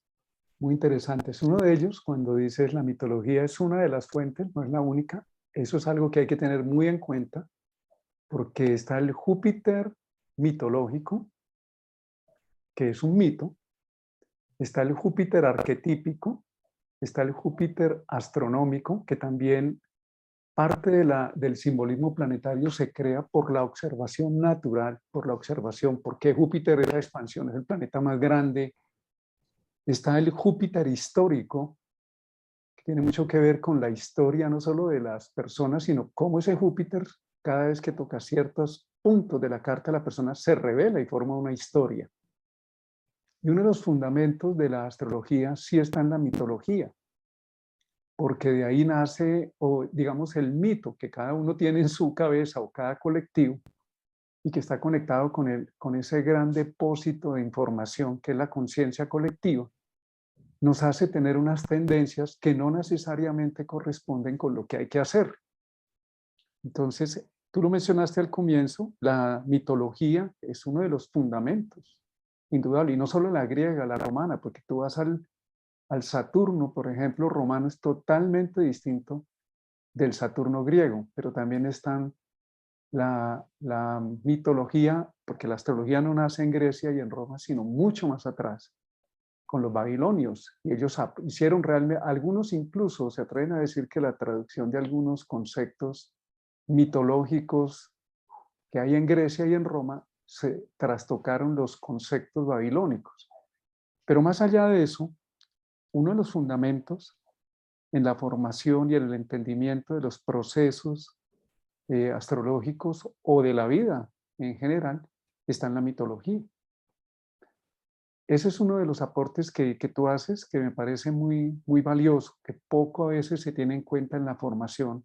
S2: muy interesantes. Uno de ellos, cuando dices la mitología es una de las fuentes, no es la única, eso es algo que hay que tener muy en cuenta, porque está el Júpiter mitológico, que es un mito, está el Júpiter arquetípico, está el Júpiter astronómico, que también parte del simbolismo planetario se crea por la observación natural, por la observación, porque Júpiter es la expansión, es el planeta más grande. Está el Júpiter histórico, que tiene mucho que ver con la historia no solo de las personas, sino cómo ese Júpiter, cada vez que toca ciertos puntos de la carta, la persona se revela y forma una historia. Y uno de los fundamentos de la astrología sí está en la mitología, porque de ahí nace, o digamos, el mito que cada uno tiene en su cabeza o cada colectivo y que está conectado con ese gran depósito de información que es la conciencia colectiva, nos hace tener unas tendencias que no necesariamente corresponden con lo que hay que hacer. Entonces, tú lo mencionaste al comienzo, la mitología es uno de los fundamentos, indudable, y no solo la griega, la romana, porque tú vas al Saturno, por ejemplo, romano es totalmente distinto del Saturno griego, pero también están la mitología, porque la astrología no nace en Grecia y en Roma, sino mucho más atrás. con los babilonios. Y ellos hicieron realmente, algunos incluso se atreven a decir que la traducción de algunos conceptos mitológicos que hay en Grecia y en Roma se trastocaron los conceptos babilónicos. Pero más allá de eso, uno de los fundamentos en la formación y en el entendimiento de los procesos astrológicos o de la vida en general está en la mitología. Ese es uno de los aportes que tú haces que me parece muy, muy valioso, que poco a veces se tiene en cuenta en la formación.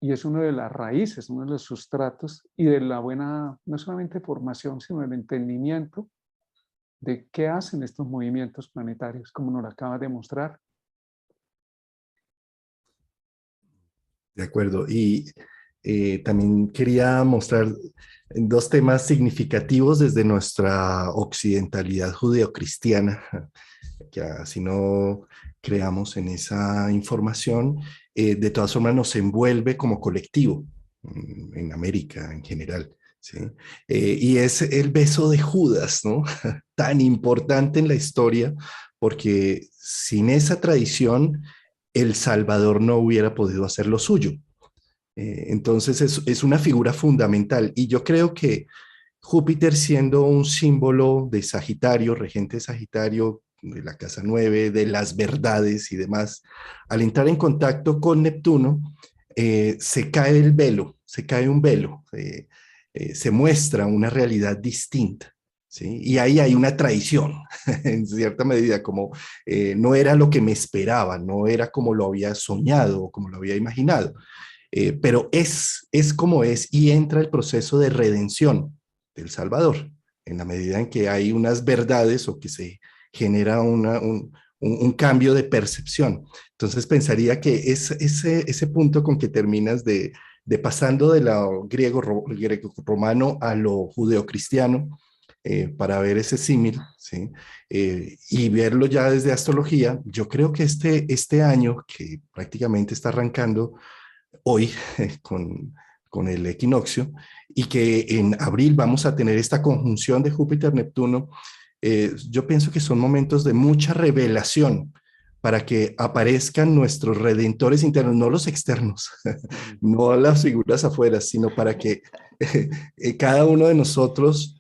S2: Y es una de las raíces, uno de los sustratos y de la buena, no solamente formación, sino el entendimiento de qué hacen estos movimientos planetarios, como nos lo acaba de mostrar.
S1: De acuerdo. Y también quería mostrar dos temas significativos desde nuestra occidentalidad judeocristiana, que así no creamos en esa información, de todas formas nos envuelve como colectivo en América en general. ¿Sí? Y es el beso de Judas, ¿no? Tan importante en la historia, porque sin esa tradición, El Salvador no hubiera podido hacer lo suyo. Entonces es una figura fundamental y yo creo que Júpiter siendo un símbolo de Sagitario, regente de Sagitario, de la casa 9, de las verdades y demás, al entrar en contacto con Neptuno, se cae el velo, se cae un velo, se muestra una realidad distinta. ¿Sí? Y ahí hay una traición, en cierta medida, como no era lo que me esperaba, no era como lo había soñado o como lo había imaginado. Pero es como es y entra el proceso de redención del Salvador, en la medida en que hay unas verdades o que se genera un cambio de percepción. Entonces pensaría que es ese punto con que terminas de pasando de lo griego-romano a lo judeocristiano, para ver ese símil, ¿sí? Y verlo ya desde astrología, yo creo que este año que prácticamente está arrancando, hoy con el equinoccio y que en abril vamos a tener esta conjunción de Júpiter-Neptuno, yo pienso que son momentos de mucha revelación para que aparezcan nuestros redentores internos, no los externos, no las figuras afuera, sino para que cada uno de nosotros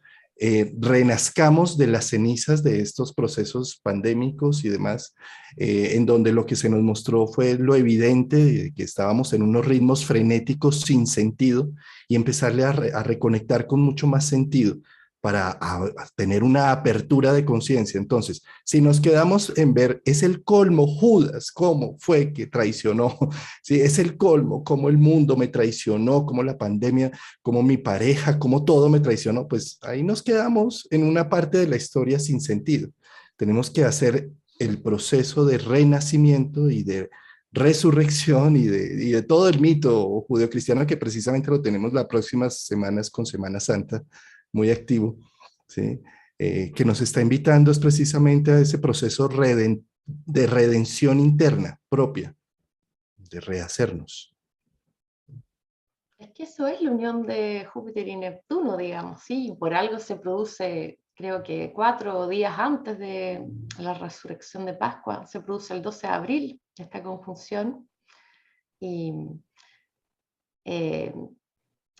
S1: renazcamos de las cenizas de estos procesos pandémicos y demás, en donde lo que se nos mostró fue lo evidente, que estábamos en unos ritmos frenéticos sin sentido y empezarle a reconectar con mucho más sentido para tener una apertura de conciencia. Entonces, si nos quedamos en ver, es el colmo, Judas, cómo fue que traicionó, ¿sí? Es el colmo, cómo el mundo me traicionó, cómo la pandemia, cómo mi pareja, cómo todo me traicionó, pues ahí nos quedamos en una parte de la historia sin sentido. Tenemos que hacer el proceso de renacimiento y de resurrección y de todo el mito judeocristiano que precisamente lo tenemos las próximas semanas con Semana Santa, muy activo, ¿sí? Que nos está invitando es precisamente a ese proceso de redención interna propia, de rehacernos.
S3: Es que eso es la unión de Júpiter y Neptuno, digamos, sí, por algo se produce, creo que 4 días antes de la resurrección de Pascua, se produce el 12 de abril, esta conjunción, y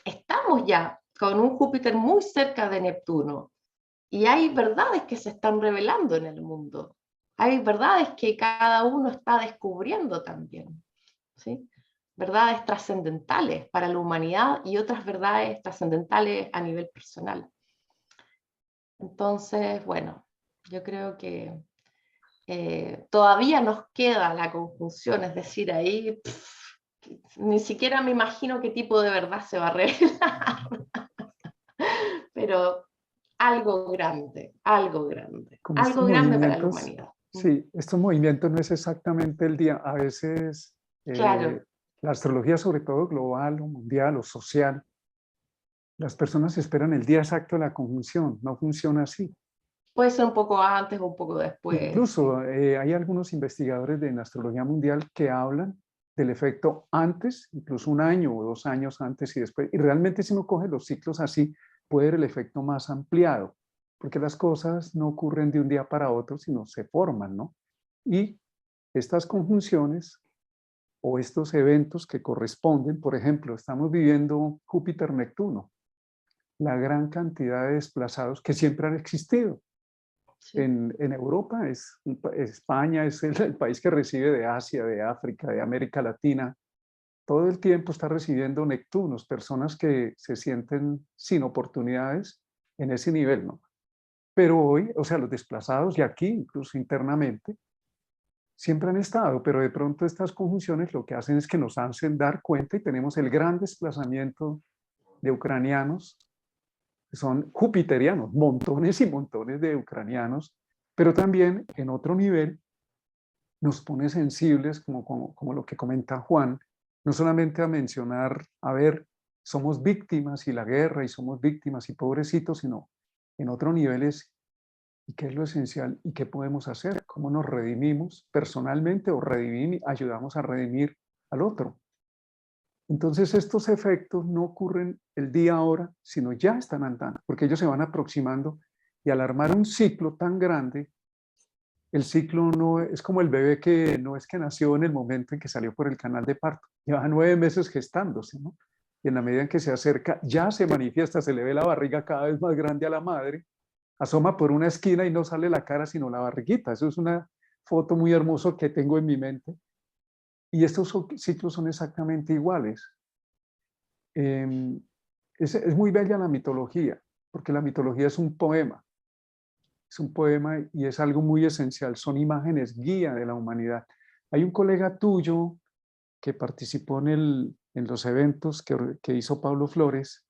S3: estamos ya con un Júpiter muy cerca de Neptuno, y hay verdades que se están revelando en el mundo, hay verdades que cada uno está descubriendo también, ¿sí? Verdades trascendentales para la humanidad y otras verdades trascendentales a nivel personal. Entonces, bueno, yo creo que todavía nos queda la conjunción, es decir, ahí ni siquiera me imagino qué tipo de verdad se va a revelar, pero algo grande, algo grande,
S2: Como estos
S3: algo grande para la
S2: movimientos,
S3: humanidad.
S2: sí, estos movimientos no es exactamente el día. A veces
S3: Claro.
S2: la astrología, sobre todo global o mundial o social, las personas esperan el día exacto de la conjunción. No funciona así.
S3: Puede ser un poco antes o un poco después. Sí.
S2: Incluso hay algunos investigadores de la astrología mundial que hablan del efecto antes, incluso 1 año o 2 años antes y después. Y realmente si uno coge los ciclos así, puede ver el efecto más ampliado. porque las cosas no ocurren de un día para otro, sino se forman, ¿no? Y estas conjunciones o estos eventos que corresponden, por ejemplo, estamos viviendo Júpiter-Neptuno, la gran cantidad de desplazados que siempre han existido.
S3: Sí.
S2: En Europa, España es el país que recibe de Asia, de África, de América Latina. Todo el tiempo está recibiendo Neptunos, personas que se sienten sin oportunidades en ese nivel, ¿no? Pero hoy, o sea, los desplazados y aquí, incluso internamente, siempre han estado, pero de pronto estas conjunciones lo que hacen es que nos hacen dar cuenta y tenemos el gran desplazamiento de ucranianos, que son jupiterianos, montones y montones de ucranianos, pero también en otro nivel nos pone sensibles, como lo que comenta Juan, no solamente a mencionar, a ver, somos víctimas y la guerra y somos víctimas y pobrecitos, sino en otro nivel es, ¿y qué es lo esencial? ¿Y qué podemos hacer? ¿Cómo nos redimimos personalmente o ayudamos a redimir al otro? Entonces estos efectos no ocurren el día ahora, sino ya están andando, porque ellos se van aproximando y al armar un ciclo tan grande, el ciclo no es como el bebé que no es que nació en el momento en que salió por el canal de parto, lleva 9 meses gestándose, ¿no? Y en la medida en que se acerca, ya se manifiesta, se le ve la barriga cada vez más grande a la madre, asoma por una esquina y no sale la cara sino la barriguita. Eso es una foto muy hermosa que tengo en mi mente. Y estos ciclos son exactamente iguales. Es muy bella la mitología, porque la mitología es un poema. Es un poema y es algo muy esencial. Son imágenes guía de la humanidad. Hay un colega tuyo que participó en los eventos que hizo Pablo Flores.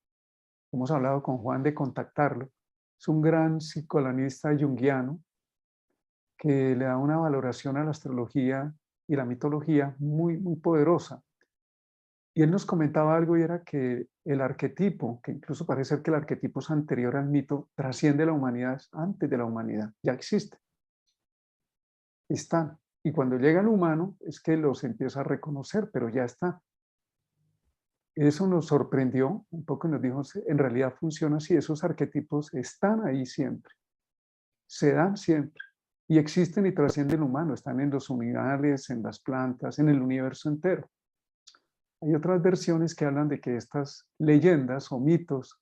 S2: Hemos hablado con Juan de contactarlo. Es un gran psicoanalista junguiano que le da una valoración a la astrología y la mitología muy, muy poderosa. Y él nos comentaba algo y era que el arquetipo, que incluso parece ser que el arquetipo es anterior al mito, trasciende la humanidad, es antes de la humanidad, ya existe. Están. Y cuando llega el humano es que los empieza a reconocer, pero ya está. Eso nos sorprendió un poco y nos dijo, en realidad funciona así, esos arquetipos están ahí siempre, se dan siempre y existen y trascienden el humano, están en los animales, en las plantas, en el universo entero. Hay otras versiones que hablan de que estas leyendas o mitos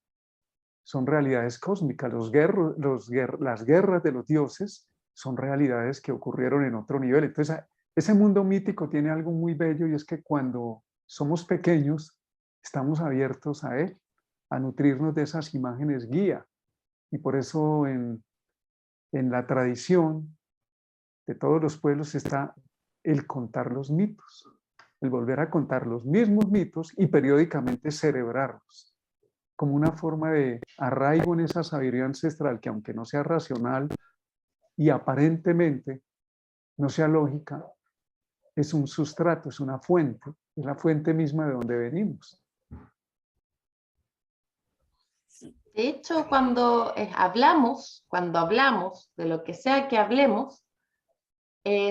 S2: son realidades cósmicas. Las guerras de los dioses son realidades que ocurrieron en otro nivel. Entonces, ese mundo mítico tiene algo muy bello y es que cuando somos pequeños, estamos abiertos a él, a nutrirnos de esas imágenes guía. Y por eso en la tradición de todos los pueblos está el contar los mitos, el volver a contar los mismos mitos y periódicamente celebrarlos, como una forma de arraigo en esa sabiduría ancestral que aunque no sea racional y aparentemente no sea lógica, es un sustrato, es una fuente, es la fuente misma de donde venimos.
S3: De hecho, cuando hablamos de lo que sea que hablemos,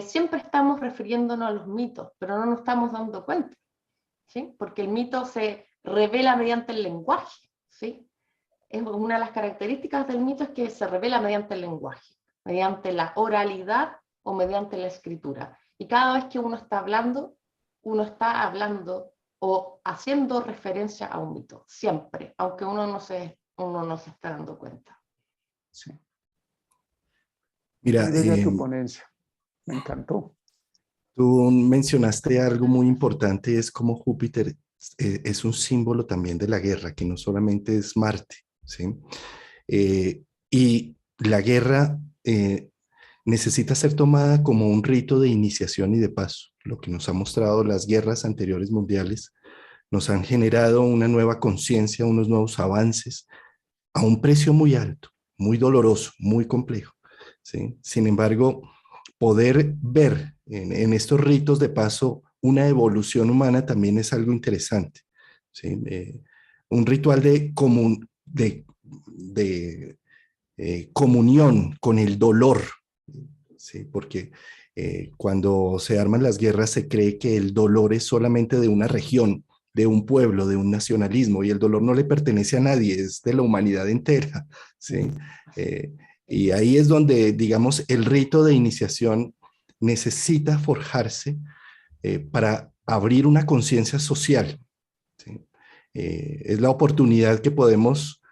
S3: siempre estamos refiriéndonos a los mitos, pero no nos estamos dando cuenta, ¿sí? Porque el mito se revela mediante el lenguaje, ¿sí? Es una de las características del mito es que se revela mediante el lenguaje, mediante la oralidad o mediante la escritura. Y cada vez que uno está hablando o haciendo referencia a un mito, siempre, aunque uno no se está dando cuenta.
S2: Sí.
S1: Mira,
S2: Muy bella tu ponencia, me encantó.
S1: tú mencionaste algo muy importante, es como Júpiter es un símbolo también de la guerra, que no solamente es Marte, ¿sí? Y la guerra necesita ser tomada como un rito de iniciación y de paso. Lo que nos ha mostrado las guerras anteriores mundiales nos han generado una nueva conciencia, unos nuevos avances a un precio muy alto, muy doloroso, muy complejo, ¿sí? Sin embargo, poder ver en estos ritos de paso una evolución humana también es algo interesante, ¿sí? Un ritual de comunión con el dolor, ¿sí? Porque cuando se arman las guerras se cree que el dolor es solamente de una región, de un pueblo, de un nacionalismo, y el dolor no le pertenece a nadie, es de la humanidad entera, ¿sí? Y ahí es donde, digamos, el rito de iniciación necesita forjarse para abrir una conciencia social, ¿sí? Es la oportunidad que podemos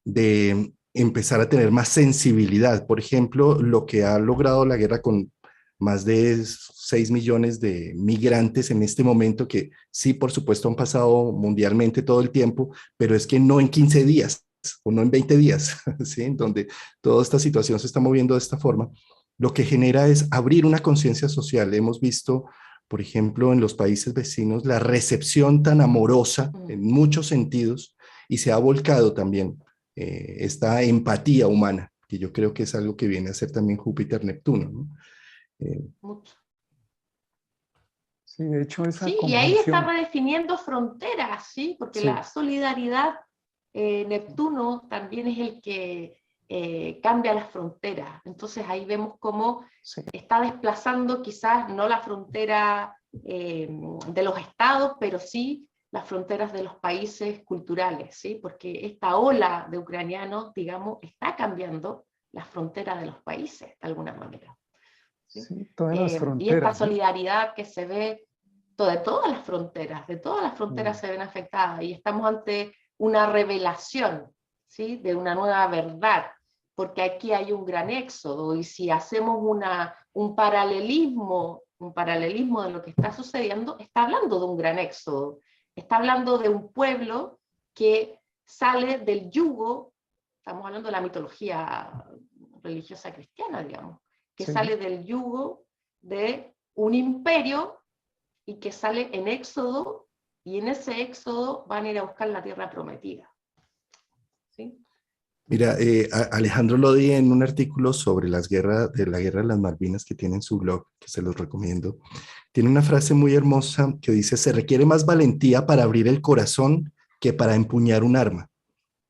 S1: de empezar a tener más sensibilidad. Por ejemplo, lo que ha logrado la guerra con más de 6 millones de migrantes en este momento, que sí, por supuesto, han pasado mundialmente todo el tiempo, pero es que no en 15 días o no en 20 días, ¿sí? En donde toda esta situación se está moviendo de esta forma, lo que genera es abrir una conciencia social. Hemos visto, por ejemplo, en los países vecinos, la recepción tan amorosa en muchos sentidos y se ha volcado también esta empatía humana, que yo creo que es algo que viene a ser también Júpiter-Neptuno, ¿no?
S3: Mucho.
S2: Sí, de hecho esa
S3: Sí, y ahí está
S2: conjunción.
S3: redefiniendo fronteras, ¿sí? Porque
S2: Sí,
S3: la solidaridad, Neptuno también es el que cambia las fronteras. Entonces ahí vemos cómo
S2: sí,
S3: está desplazando quizás no la frontera de los estados, pero sí las fronteras de los países culturales, ¿sí? Porque esta ola de ucranianos, digamos, está cambiando las fronteras de los países de alguna manera, ¿sí?
S2: sí, todas las
S3: Y esta
S2: fronteras, ¿no?
S3: solidaridad que se ve de todas las fronteras
S2: Mm,
S3: se ven afectadas y estamos ante una revelación, ¿sí? De una nueva verdad, porque aquí hay un gran éxodo y si hacemos un paralelismo de lo que está sucediendo, está hablando de un gran éxodo, está hablando de un pueblo que sale del yugo, estamos hablando de la mitología religiosa cristiana, digamos, que
S2: sí,
S3: sale del yugo de un imperio y que sale en Éxodo, y en ese Éxodo van a ir a buscar la tierra prometida. ¿Sí?
S1: Mira, Alejandro Lodi en un artículo sobre la guerra de las Malvinas que tiene en su blog, que se los recomiendo, tiene una frase muy hermosa que dice, se requiere más valentía para abrir el corazón que para empuñar un arma,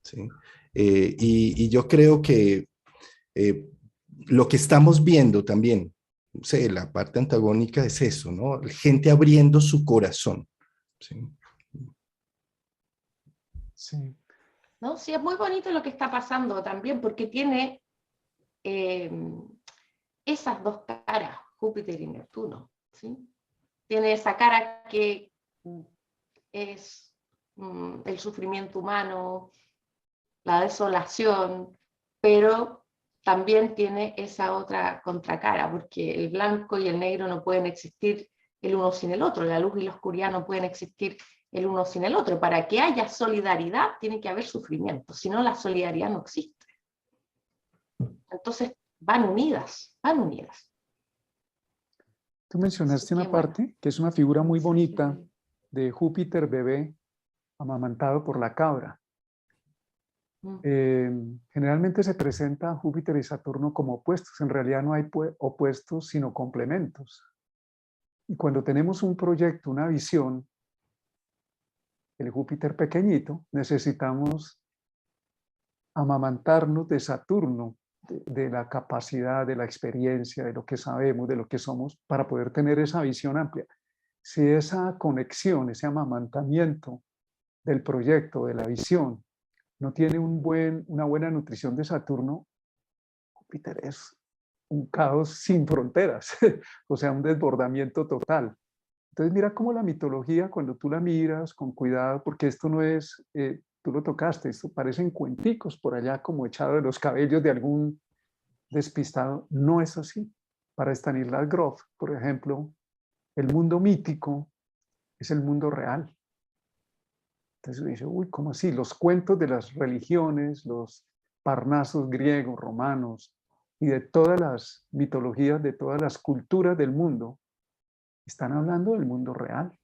S1: ¿sí? Y yo creo que eh, lo que estamos viendo también, no sé, la parte antagónica es eso, ¿no? Gente abriendo su corazón, ¿sí?
S2: sí,
S3: ¿No? Sí, es muy bonito lo que está pasando también, porque tiene eh, esas dos caras, Júpiter y Neptuno. ¿Sí? Tiene esa cara que es el sufrimiento humano, la desolación, pero también tiene esa otra contracara, porque el blanco y el negro no pueden existir el uno sin el otro, la luz y la oscuridad no pueden existir el uno sin el otro. Para que haya solidaridad tiene que haber sufrimiento, si no la solidaridad no existe. Entonces van unidas, van unidas.
S2: tú
S3: Así
S2: mencionaste
S3: que
S2: una
S3: bueno.
S2: parte que es una figura muy
S3: Sí, sí,
S2: bonita
S3: sí.
S2: de Júpiter bebé amamantado por la cabra. Generalmente se presenta a Júpiter y Saturno como opuestos. En realidad no hay opuestos, sino complementos. Y cuando tenemos un proyecto, una visión, el Júpiter pequeñito, necesitamos amamantarnos de Saturno, de la capacidad, de la experiencia, de lo que sabemos, de lo que somos, para poder tener esa visión amplia. Si esa conexión, ese amamantamiento del proyecto, de la visión, no tiene una buena nutrición de Saturno, Júpiter es un caos sin fronteras, o sea, un desbordamiento total. Entonces mira cómo la mitología, cuando tú la miras con cuidado, porque esto no es, tú lo tocaste, esto parecen cuenticos por allá como echado de los cabellos de algún despistado, no es así. Para Stanislas Grof, por ejemplo, el mundo mítico es el mundo real. Entonces dice, uy, ¿cómo así? Los cuentos de las religiones, los parnasos griegos, romanos y de todas las mitologías, de todas las culturas del mundo, están hablando del mundo real.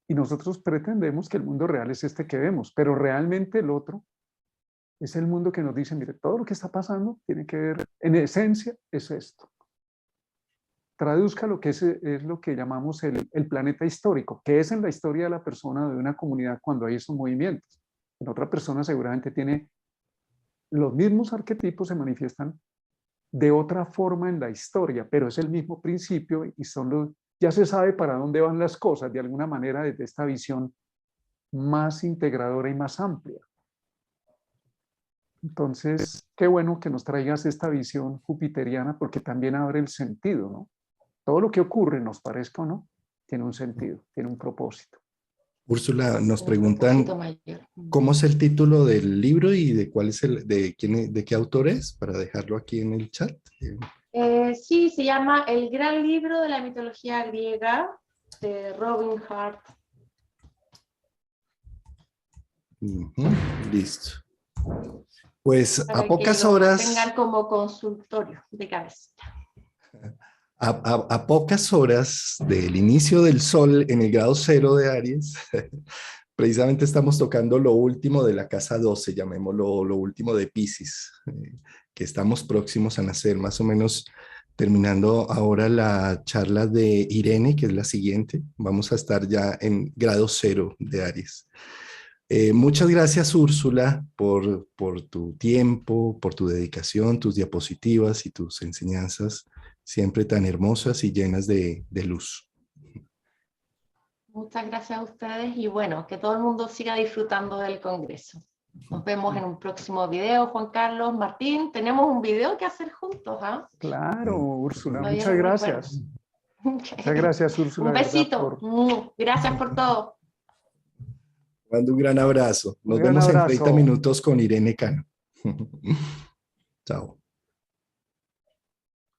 S2: Y nosotros pretendemos que el mundo real es este que vemos, pero realmente el otro es el mundo que nos dice, mire, todo lo que está pasando tiene que ver, en esencia, es esto. Traduzca lo que es lo que llamamos el planeta histórico, que es en la historia de la persona, de una comunidad, cuando hay esos movimientos. En otra persona seguramente tiene los mismos arquetipos, se manifiestan de otra forma en la historia, pero es el mismo principio y ya se sabe para dónde van las cosas, de alguna manera, desde esta visión más integradora y más amplia. Entonces, qué bueno que nos traigas esta visión jupiteriana porque también abre el sentido, ¿no? Todo lo que ocurre, nos parezca o no, tiene un sentido, tiene un propósito.
S1: Úrsula, nos
S3: Un propósito
S1: preguntan
S3: mayor.
S1: cómo es el título del libro y de cuál es de qué autor es, para dejarlo aquí en el chat.
S3: Sí, se llama El Gran Libro de la Mitología Griega, de Robin Hart.
S1: Ujú, listo. Pues
S3: Para
S1: a pocas
S3: que lo
S1: horas,
S3: tengan como consultorio de cabeza.
S1: a pocas horas del inicio del sol en el grado cero de Aries, precisamente estamos tocando lo último de la casa 12, llamémoslo lo último de Piscis, que estamos próximos a nacer, más o menos terminando ahora la charla de Irene, que es la siguiente. Vamos a estar ya en grado cero de Aries. Muchas gracias, Úrsula, por tu tiempo, por tu dedicación, tus diapositivas y tus enseñanzas, siempre tan hermosas y llenas de luz.
S3: Muchas gracias a ustedes y bueno, que todo el mundo siga disfrutando del Congreso. Nos vemos en un próximo video, Juan Carlos, Martín. Tenemos un video que hacer juntos, ¿ah?
S2: Claro, Úrsula,
S3: Todavía
S2: muchas
S3: lo
S2: gracias.
S3: recuerdo.
S2: Muchas gracias, Úrsula,
S3: Un
S2: de verdad,
S3: besito. Gracias por todo.
S1: Mando un gran abrazo.
S2: un
S1: Nos
S2: gran
S1: vemos en 30
S2: abrazo.
S1: minutos con Irene Cano. Chao.